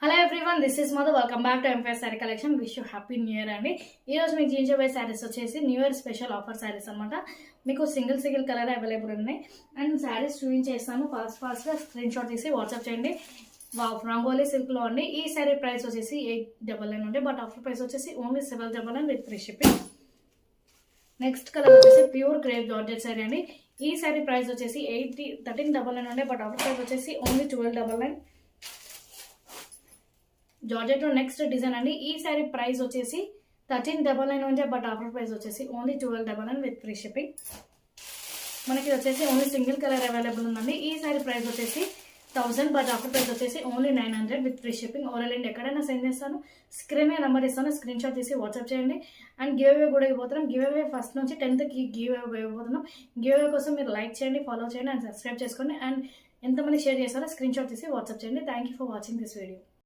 Hello everyone, this is Madhu. Welcome back to empire sari collection. Wish you happy new year అండి. ఈ రోజు మీకు జీన్చబోయే శారీస్ వచ్చేసి new year special offer saris అనమాట. మీకు సింగిల్ కలర్ అవైలబుల్ ఉన్నాయి అండ్ శారీస్ చూపించేస్తాను. ఫాస్ట్గా స్క్రీన్ షాట్ తీసి వాట్సాప్ చేయండి. రంగోలీ సిల్క్లో అండి. ఈ శారీ ప్రైస్ వచ్చేసి 899 ఉండే, బట్ ఆఫర్ ప్రైస్ వచ్చేసి only 799 with free shipping. Next colour వచ్చేసి ప్యూర్ క్రేప్ జార్జెట్ శారీ అండి. ఈ శారీ ప్రైస్ వచ్చేసి 1399 ఉండే, బట్ ఆఫర్ ప్రైస్ వచ్చేసి ఓన్లీ 1299. జార్జెట్లో నెక్స్ట్ డిజైన్ అండి. ఈ శారీ ప్రైస్ వచ్చేసి 1399 ఉంటే, బట్ ఆఫర్ ప్రైస్ వచ్చేసి ఓన్లీ 1299 విత్ ఫ్రీ షిప్పింగ్. మనకి వచ్చేసి ఓన్లీ సింగిల్ కలర్ అవైలబుల్ ఉందండి. ఈ శారీ ప్రైస్ వచ్చేసి 1000, బట్ ఆఫర్ ప్రైస్ వచ్చేసి only 900 with free shipping. Overall India ఎక్కడైనా సెండ్ చేస్తాను. స్క్రీన్ మీద నెంబర్ ఇస్తాను, స్క్రీన్ షాట్ తీసి వాట్సాప్ చేయండి. అండ్ గివ్ అవే కూడా ఇవ్వబోతున్నాం. గివ్ అవే ఫస్ట్ నుంచి 10th give away ఇవ్వబోతున్నాం. Give away కోసం మీరు లైక్ చేయండి, ఫాలో చేయండి అండ్ సబ్స్క్రైబ్ చేసుకోండి. అండ్ ఎంతమంది షేర్ చేస్తారో స్క్రీన్ షాట్ తీసి వాట్సాప్ చేయండి. Thank you for watching this video.